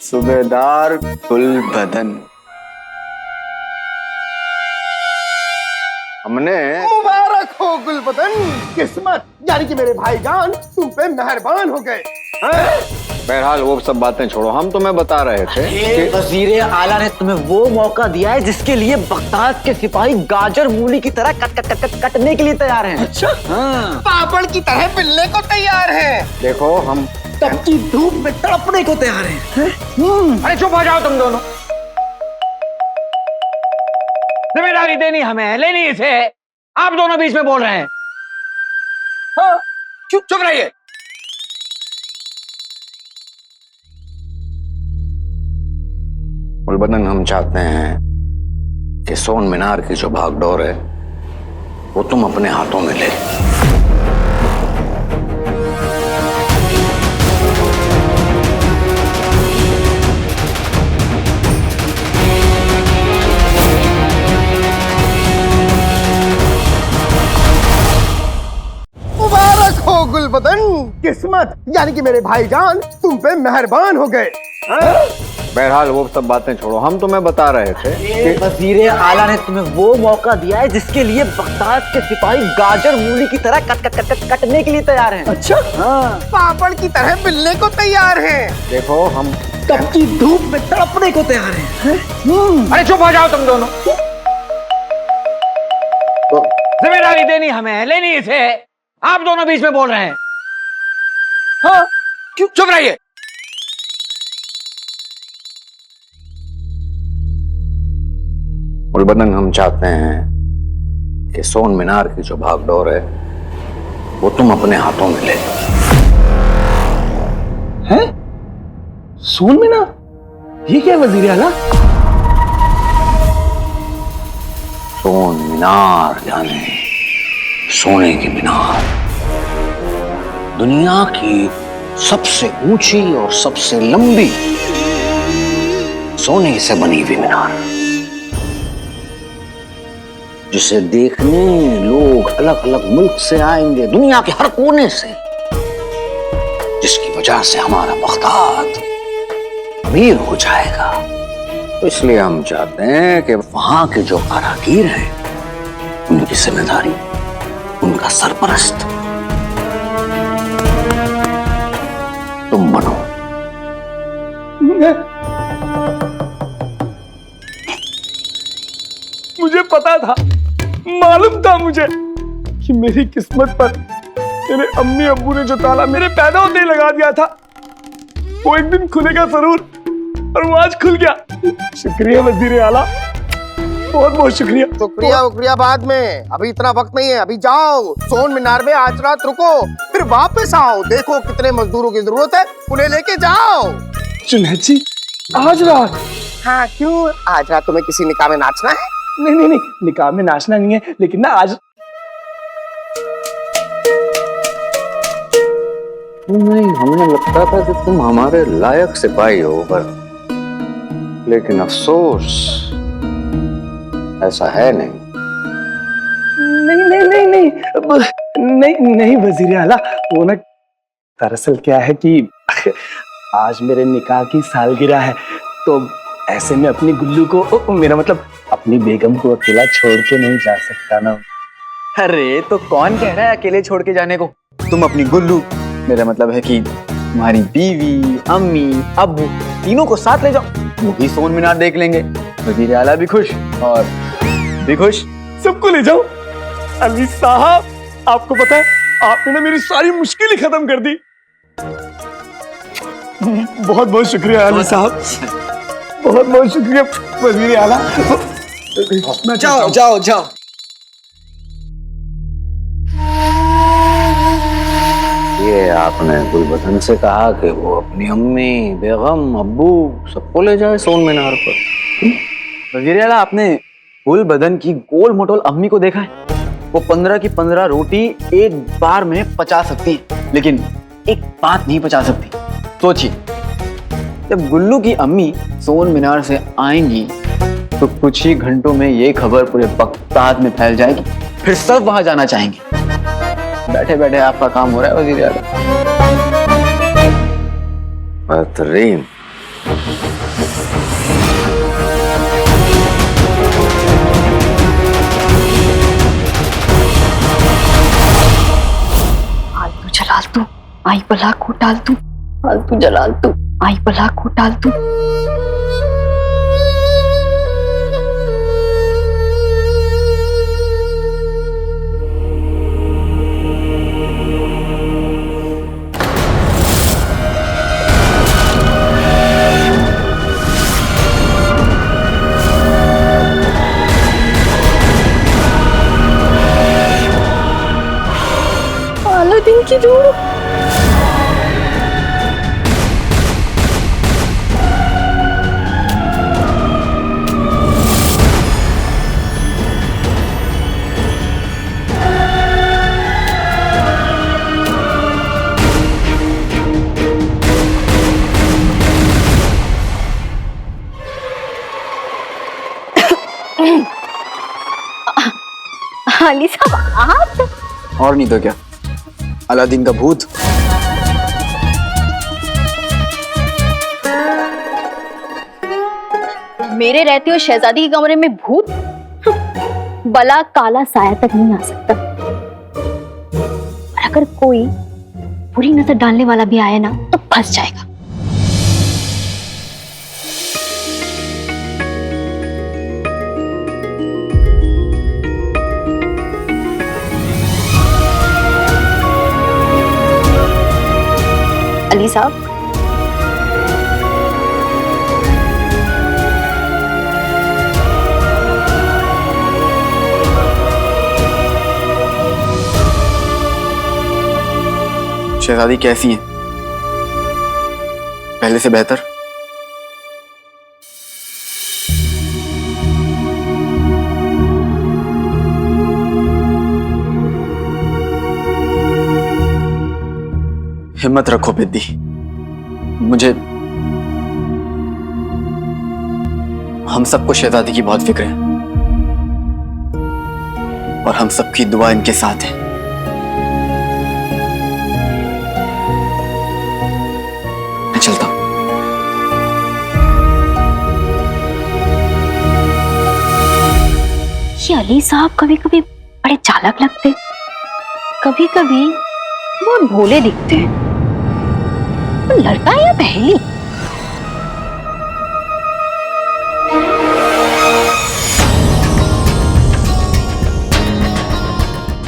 सूबेदार गुलबदन। हमने मुबारक हो गुलबदन, किस्मत यानी कि मेरे भाईजान तुम पे मेहरबान हो गए। बहरहाल वो सब बातें छोड़ो, हम तुम्हें बता रहे थे कि वजीर आला ने तुम्हें वो मौका दिया है जिसके लिए बगदाद के सिपाही गाजर मूली की तरह कटने के लिए तैयार हैं। अच्छा, पापड़ की तरह मिलने को तैयार है। देखो, हम तपती धूप में तड़पने को तैयार हैं। अरे चुप हो जाओ तुम दोनों। जिम्मेदारी देनी हमें, लेनी इसे। आप दोनों बीच में बोल रहे हैं। हाँ, चुप रहिए। गुलबदन, हम चाहते हैं कि सोन मीनार की जो भागदौड़ है वो तुम अपने हाथों में ले। मुबारक हो गुलबदन, किस्मत यानी कि मेरे भाईजान तुम पे मेहरबान हो गए। बहरहाल वो सब बातें छोड़ो, हम तुम्हें बता रहे थे कि वजीर आला ने तुम्हें वो मौका दिया है जिसके लिए बगदाद के सिपाही गाजर मूली की तरह कटने के लिए तैयार हैं। अच्छा, पापड़ की तरह मिलने को तैयार हैं। देखो, हम तपती धूप में तड़पने को तैयार हैं। अरे चुप हो जाओ तुम दोनों। जिम्मेदारी देनी हमें, लेनी इसे। आप दोनों बीच में बोल रहे हैं। हाँ, क्यों? चुप रहिए। गुलबदन, हम चाहते हैं कि सोन मीनार की जो भागदौड़ है वो तुम अपने हाथों में ले। हैं? सोन मीनार? ये क्या वजीर आला? सोन मीनार यानी सोने की मीनार, दुनिया की सबसे ऊंची और सबसे लंबी सोने से बनी हुई मीनार, जिसे देखने लोग अलग अलग मुल्क से आएंगे, दुनिया के हर कोने से, जिसकी वजह से हमारा बगदाद अमीर हो जाएगा। तो इसलिए हम चाहते हैं कि वहां के जो कारागीर हैं उनकी जिम्मेदारी, उनका सरपरस्त तुम बनो। मुझे पता था, मालूम था मुझे कि मेरी किस्मत पर मेरे अम्मी अब्बू ने जो ताला मेरे पैदा होते ही लगा दिया था वो एक दिन खुलेगा जरूर, और वो आज खुल गया। शुक्रिया वजीर आला, बहुत बहुत शुक्रिया। शुक्रिया बाद में, अभी इतना वक्त नहीं है। अभी जाओ सोन मीनार में आज रात रुको, फिर वापस आओ। देखो कितने मजदूरों की जरूरत है, उन्हें लेके जाओ। जुनैद जी, आज रात? हाँ, क्यों? आज रात तुम्हें किसी निकाह में नाचना है? नहीं, निकाह में नाचना नहीं है, लेकिन ना आज नहीं, हमें लगता था कि तुम हमारे लायक सिपाही हो, पर लेकिन अफसोस ऐसा है नहीं। नहीं वजीर आला, वो ना दरअसल क्या है कि आज मेरे निकाह की सालगिरह है, तो ऐसे में अपनी गुल्लू को, मेरा मतलब अपनी बेगम को अकेला छोड़ के नहीं जा सकता ना। अरे तो कौन कह रहा है अकेले छोड़ के जाने को? तुम अपनी गुल्लू मेरा मतलब है कि तुम्हारी बीवी, अम्मी, अब्बू तीनों को साथ ले जाओ, वो भी सोन मीनार देख लेंगे। वजीर आला भी खुश और भी खुश। सबको ले जाओ। अली साहब, आपको पता है आपने ना मेरी सारी मुश्किलें खत्म कर दी। बहुत बहुत शुक्रिया अली साहब, बहुत बहुत शुक्रिया वजीर आला। जाओ जाओ जाओ। ये आपने गुलबदन से कहा कि वो अपनी अम्मी, बेगम, अब्बू सबको ले जाए सोन मीनार पर। वजीर आला, आपने गुलबदन की गोल मोटोल अम्मी को देखा है? वो 15 की 15 रोटी एक बार में पचा सकती है, लेकिन एक बात नहीं पचा सकती। सोचिए, जब गुल्लू की अम्मी सोन मीनार से आएंगी तो कुछ ही घंटों में ये खबर पूरे बगदाद में फैल जाएगी, फिर सब वहां जाना चाहेंगे। बैठे बैठे आपका काम हो रहा है वजीर आला। बेहतरीन। फालतू जलाल तू, आई बला को डाल तू, फालतू जलाल तू, आई बला को डाल तू। अलादीन की रूह। अली साहब, आप? और नहीं तो क्या, अलादीन का भूत। मेरे रहते हो शहजादी के कमरे में भूत? बला काला साया तक नहीं आ सकता। और अगर कोई बुरी नजर डालने वाला भी आया ना तो फंस जाएगा। अली साहब, शहजादी कैसी है? पहले से बेहतर? हिम्मत रखो बिद्दी, मुझे हम सबको शहजादी की बहुत फिक्र है और हम सबकी दुआ इनके साथ है। मैं चलता हूं। ये अली साहब कभी कभी बड़े चालाक लगते, कभी कभी बहुत भोले दिखते हैं। लड़का या पहेली?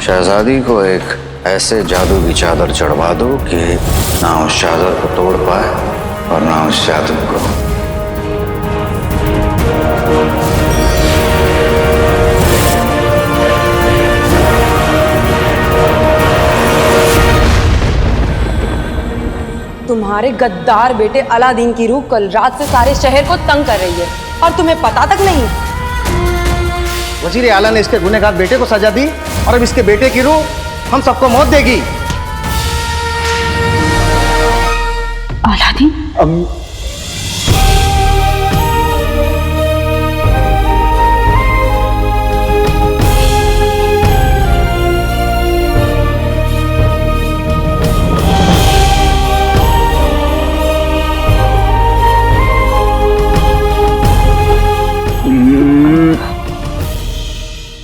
शहजादी को एक ऐसे जादू की चादर चढ़वा दो कि ना उस चादर को तोड़ पाए और ना उस जादू को। तुम्हारे गद्दार बेटे अलादीन की रूह कल रात से सारे शहर को तंग कर रही है और तुम्हें पता तक नहीं। वजीर आला ने इसके गुनहगार बेटे को सजा दी और अब इसके बेटे की रूह हम सबको मौत देगी। अलादीन,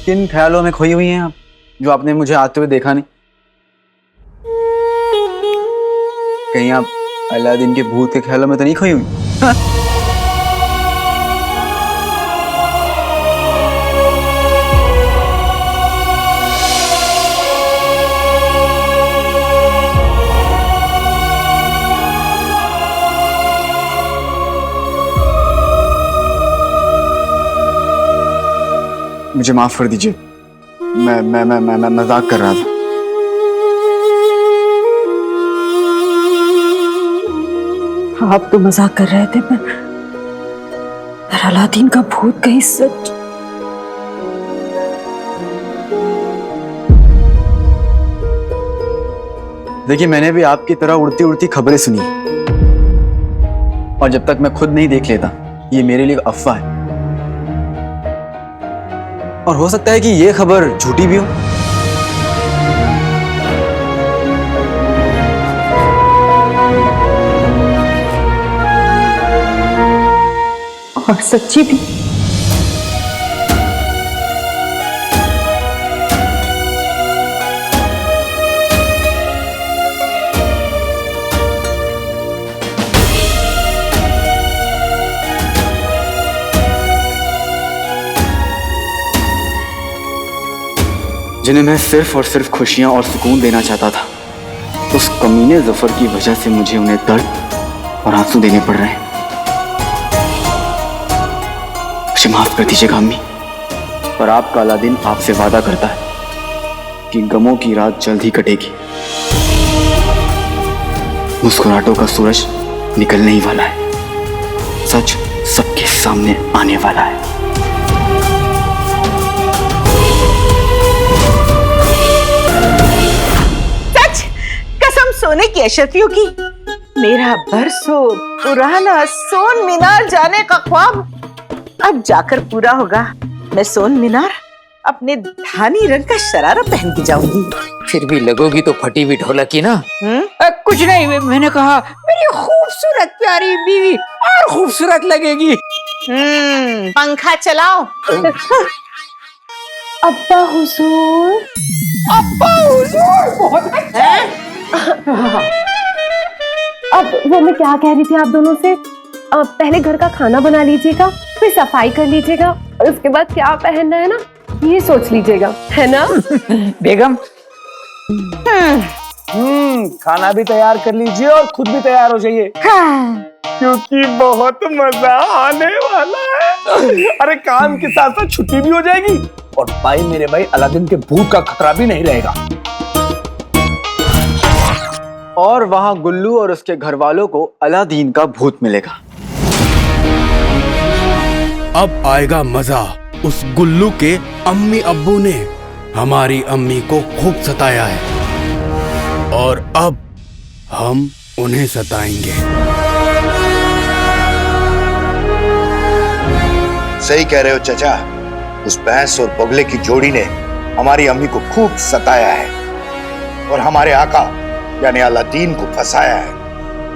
किन ख्यालों में खोई हुई हैं आप जो आपने मुझे आते हुए देखा नहीं? कहीं आप अलादीन के भूत के ख्यालों में तो नहीं खोई हुई? हाँ? मुझे माफ कर दीजिए, मैं मजाक कर रहा था। आप तो मजाक कर रहे थे, पर अलादीन का भूत कहीं सच। देखिए, मैंने भी आपकी तरह उड़ती उड़ती खबरें सुनी, और जब तक मैं खुद नहीं देख लेता ये मेरे लिए अफवाह है। और हो सकता है कि ये खबर झूठी भी हो। और सच्ची भी। जिन्हें मैं सिर्फ और सिर्फ खुशियां और सुकून देना चाहता था, उस कमीने जफर की वजह से मुझे उन्हें दर्द और आंसू देने पड़ रहे हैं। मुझे माफ कर दीजिएगा अम्मी, पर आपका अलादीन आपसे वादा करता है कि गमों की रात जल्द ही कटेगी। मुस्कुराहटों का सूरज निकलने ही वाला है, सच सबके सामने आने वाला है। सोने की अशरफियों की मेरा बरसों पुराना सोन मीनार जाने का ख्वाब अब जाकर पूरा होगा। मैं सोन मीनार अपने धानी रंग का शरारा पहन के जाऊंगी। फिर भी लगोगी तो फटी हुई ढोलक की ना। कुछ नहीं, मैंने कहा मेरी खूबसूरत प्यारी बीवी और खूबसूरत लगेगी। पंखा चलाओ। अब्बा हुजूर, अब्बा हुजूर बहुत है। अब वो मैं क्या कह रही थी आप दोनों से, पहले घर का खाना बना लीजिएगा, फिर सफाई कर लीजिएगा, और उसके बाद क्या पहनना है ना ये सोच लीजिएगा, है ना? बेगम खाना भी तैयार कर लीजिए और खुद भी तैयार हो जाइए, क्योंकि बहुत मजा आने वाला है। अरे काम के साथ साथ छुट्टी भी हो जाएगी, और भाई मेरे भाई अलादीन के भूत का खतरा भी नहीं रहेगा। और वहां गुल्लू और उसके घर वालों को अलादीन का भूत मिलेगा। अब आएगा मजा। उस गुल्लू के अम्मी अब्बू ने हमारी अम्मी को खूब सताया है, और अब हम उन्हें सताएंगे। सही कह रहे हो चचा, उस भैंस और बगले की जोड़ी ने हमारी अम्मी को खूब सताया है, और हमारे आका यानी अलादीन को फंसाया है।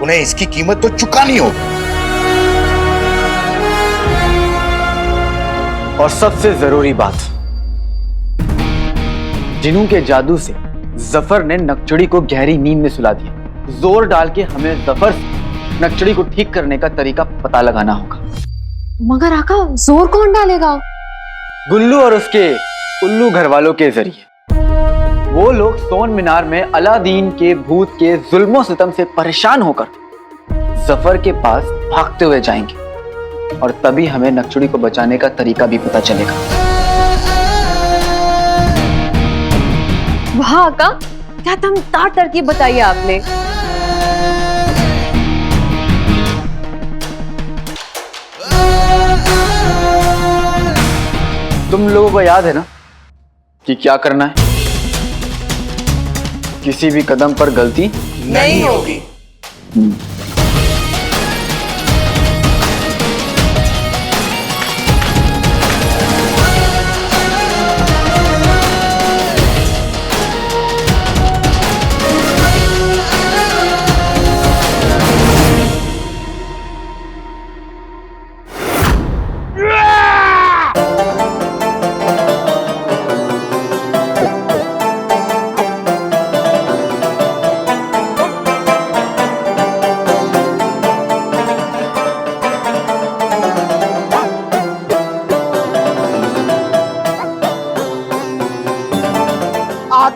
उन्हें इसकी कीमत तो चुकानी होगी। और सबसे जरूरी बात, जिन्नू के जादू से जफर ने नकचड़ी को गहरी नींद में सुला दिया। जोर डाल के हमें जफर से नकचड़ी को ठीक करने का तरीका पता लगाना होगा। मगर आका, जोर कौन डालेगा? गुल्लू और उसके उल्लू घर वालों के जरिए। वो लोग सोन मीनार में अलादीन के भूत के जुल्मों सितम से परेशान होकर जफर के पास भागते हुए जाएंगे, और तभी हमें नकचड़ी को बचाने का तरीका भी पता चलेगा। वाह आका, क्या दमदार तरकीब बताई आपने। तुम लोगों को याद है ना कि क्या करना है? किसी भी कदम पर गलती नहीं होगी।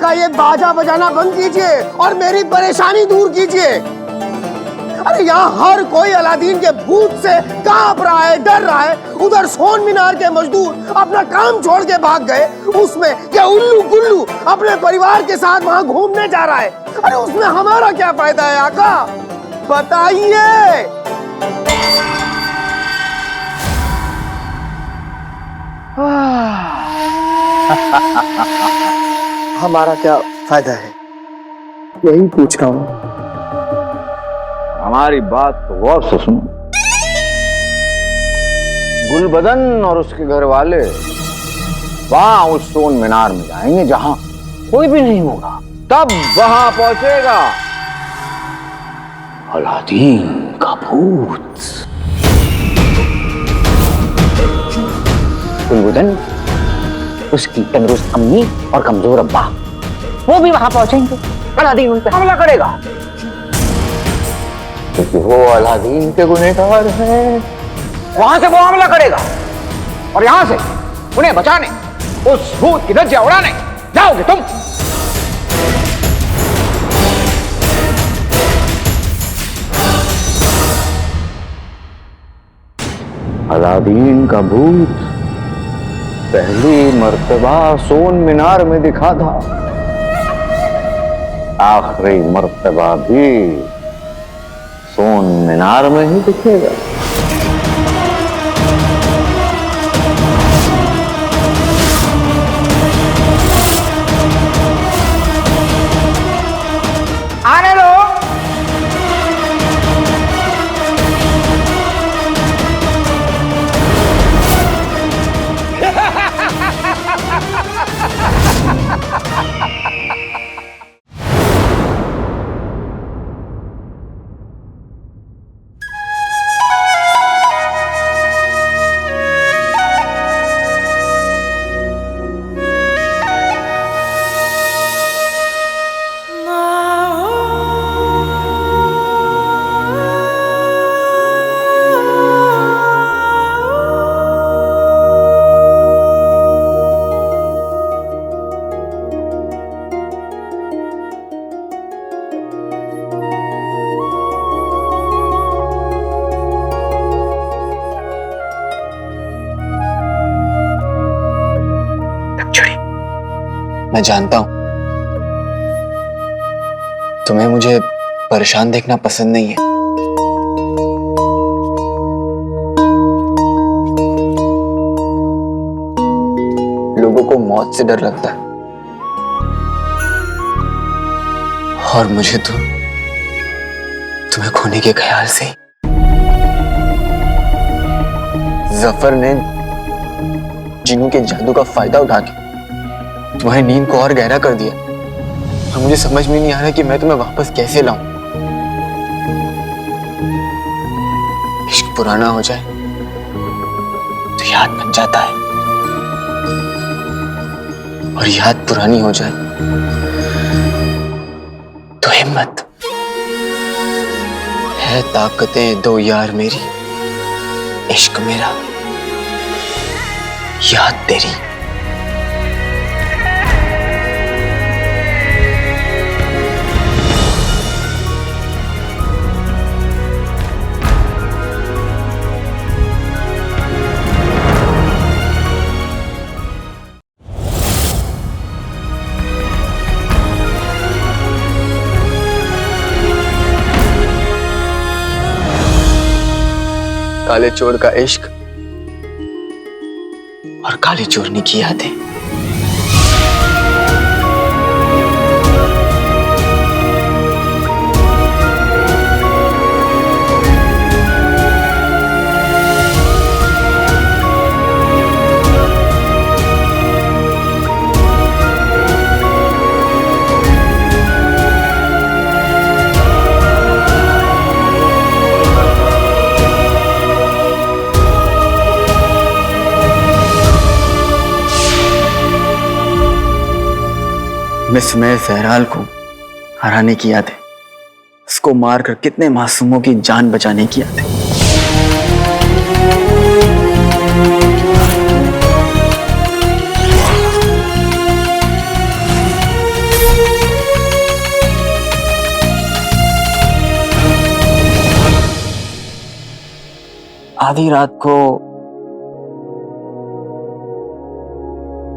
का ये बाजा बजाना बंद कीजिए और मेरी परेशानी दूर कीजिए। अरे यहाँ हर कोई अलादीन के भूत से कांप रहा है, डर रहा है। उधर सोन मीनार के मजदूर अपना काम छोड़ के भाग गए, उसमें क्या उल्लू गुल्लू अपने परिवार के साथ वहाँ घूमने जा रहा है। अरे उसमें हमारा क्या फायदा है आका, बताइए। हमारा क्या फायदा है, यही पूछ रहा हूँ। हमारी बात तो गौर से सुनो। गुलबदन और उसके घर वाले वहां उस सोन मीनार में जाएंगे जहां कोई भी नहीं होगा। तब वहां पहुंचेगा अलादीन का भूत। गुलबदन, उसकी तंदुरुस्त अम्मी और कमजोर अब्बा, वो भी वहां पहुंचेंगे। अलादीन उन पर हमला करेगा क्योंकि वो अलादीन के गुनहगार हैं। वहां से वो हमला करेगा और यहां से उन्हें बचाने, उस भूत की धज्जियां उड़ाने जाओगे तुम। अलादीन का भूत पहली मर्तबा सोन मीनार में दिखा था, आखिरी मर्तबा भी सोन मीनार में ही दिखेगा। आने लो। मैं जानता हूं तुम्हें मुझे परेशान देखना पसंद नहीं है, लोगों को मौत से डर लगता है और मुझे तो तुम्हें खोने के ख्याल से ही। जफर ने जिन्नों के जादू का फायदा उठा के तुम्हारी नींद को और गहरा कर दिया और मुझे समझ में नहीं आ रहा कि मैं तुम्हें वापस कैसे लाऊं। इश्क पुराना हो जाए तो याद बन जाता है और याद पुरानी हो जाए तो हिम्मत। है ताकतें दो यार मेरी, इश्क मेरा, याद तेरी। काले चोर का इश्क और काली चोरनी की यादें। मिसमय सहराल को हराने की याद है, उसको मारकर कितने मासूमों की जान बचाने की याद है। आधी रात को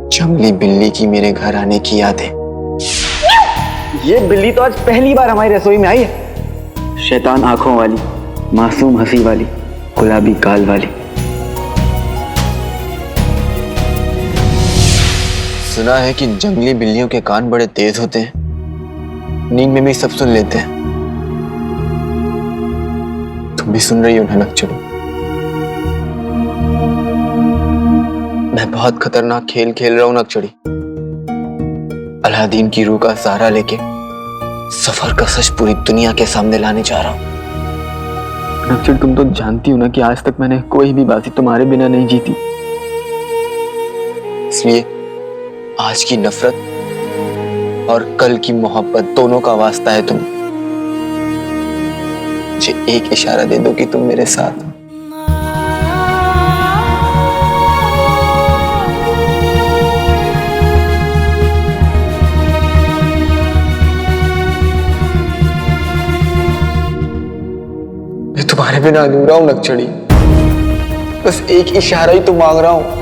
जंगली बिल्ली की मेरे घर आने की याद है। ये बिल्ली तो आज पहली बार हमारी रसोई में आई है। शैतान आंखों वाली, मासूम हंसी वाली, गुलाबी गाल वाली। सुना है कि जंगली बिल्लियों के कान बड़े तेज होते हैं, नींद में भी सब सुन लेते हैं। तुम भी सुन रही हो ना नक्चड़ी? मैं बहुत खतरनाक खेल खेल रहा हूं नक्चड़ी। अलादीन की रूह का सहारा लेके सफर का सच पूरी दुनिया के सामने लाने जा रहा हूं। नक्चड़ी, तुम तो जानती हो ना कि आज तक मैंने कोई भी बाजी तुम्हारे बिना नहीं जीती। इसलिए आज की नफरत और कल की मोहब्बत दोनों का वास्ता है तुम्हें। मुझे एक इशारा दे दो कि तुम मेरे साथ हो। मैं तुम्हारे बिना अधूरा हूं नक्चड़ी। बस एक इशारा ही तो मांग रहा हूं।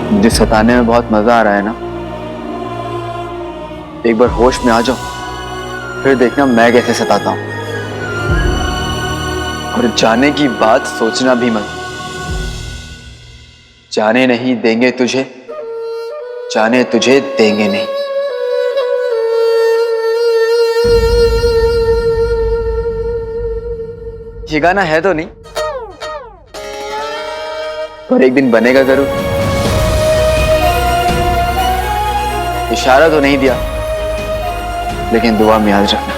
मुझे सताने में बहुत मजा आ रहा है ना। एक बार होश में आ जाओ, फिर देखना मैं कैसे सताता हूं। और जाने की बात सोचना भी मत। जाने नहीं देंगे तुझे, जाने तुझे देंगे नहीं। ये गाना है तो नहीं, पर एक दिन बनेगा जरूर। इशारा तो नहीं दिया, लेकिन दुआ में याद रखना।